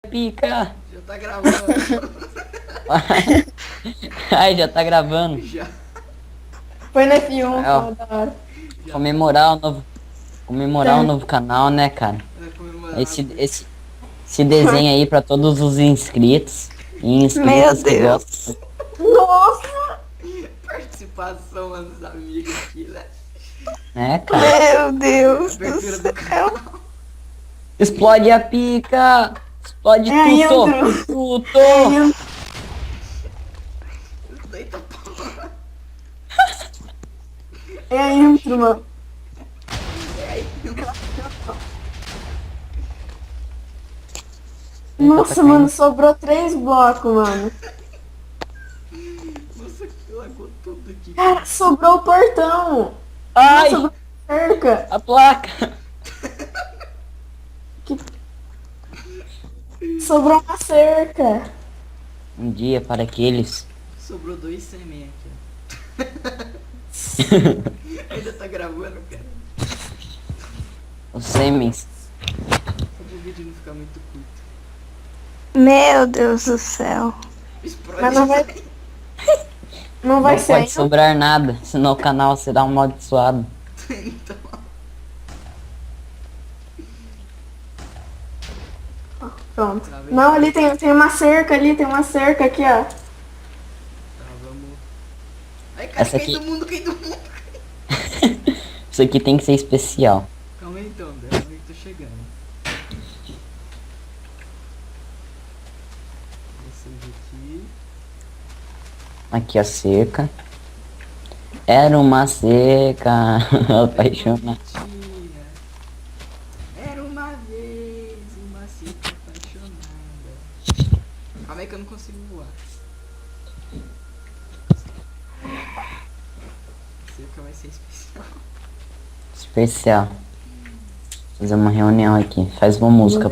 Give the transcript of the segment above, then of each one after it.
pica. Já tá gravando. Ai, já tá gravando. Já, Foi na F1, Ó, pô, da hora. já. comemorar o novo canal, né, cara? Vai comemorar. Esse desenho aí pra todos os inscritos e Meu inscritas que Deus. gostam. Nossa! Participação dos amigos aqui, né? Né, cara? Meu Deus do Abertura do céu. canal. Explode a pica! Explode É tudo! intro. Tudo! Deita porra. É a intro, mano. Nossa, tá mano, caindo. sobrou 3 blocos, mano. Nossa, que lagou tudo aqui. Cara, sobrou o portão. Ai! Nossa, sobrou a cerca. A placa! Sobrou uma cerca. Um dia para aqueles. Sobrou 2 semen aqui, ó. Ainda tá gravando, cara. Os semens. Só pro vídeo não ficar muito curto. Meu Deus do céu. Explode Mas não vai- isso aí. Não vai Não ser pode ainda. sobrar nada, senão o canal será amaldiçoado. Então, Pronto. Tá vendo? Não, ali tem uma cerca ali, tem uma cerca aqui, ó. tá, vamos. Ai, cara, Essa cai aqui- do mundo, cai do mundo. Isso aqui tem que ser especial. Calma aí então, Débora, eu tô chegando. Vocês aqui. Aqui a cerca. Era uma seca. Apaixonada. Bonitinha. Era uma vez uma seca apaixonada. Calma aí que eu não consigo voar. Seca vai ser especial. Especial. Fazer uma reunião aqui. Faz uma música.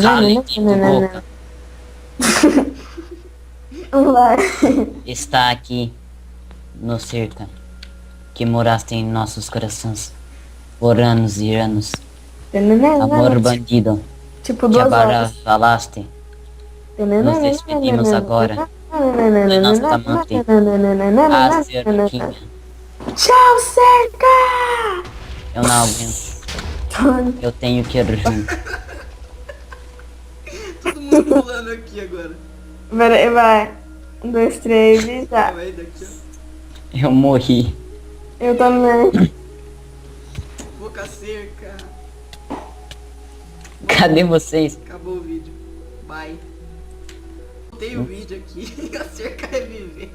Cale que boca. Vai. Está aqui no cerca que moraste em nossos corações por anos e anos. Amor bandido, Tipo, te 2 horas. abalaste. Nos despedimos agora de nossa amante, a cerquinha. Tchau, cerca! Eu não aguento, eu tenho que ir junto. Todo mundo pulando aqui agora. Peraí, vai. 1, 2, 3 e já. Calma aí, daqui, ó. Eu morri. Eu também. Vou com a cerca. Cadê vocês? Acabou o vídeo. Bye. Botei o vídeo aqui. A cerca reviveu.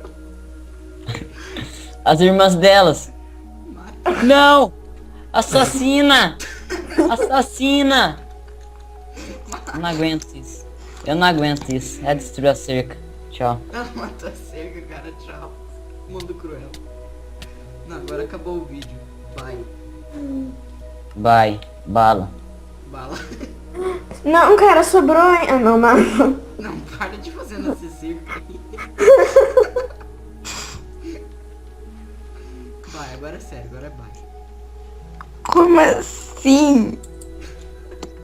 As irmãs delas. Mata. Não! Assassina! Assassina! Eu não aguento isso. Eu não aguento isso. É destruir a cerca. Tchau. Ela matou a cerca, cara. Tchau. Mundo cruel. Não, agora acabou o vídeo. Bye. Bye. Bala. Bala. Não, cara, sobrou. Ah, não, não. Não, para de fazer nesse circo aí. Vai, agora é sério, agora é bye. Como assim?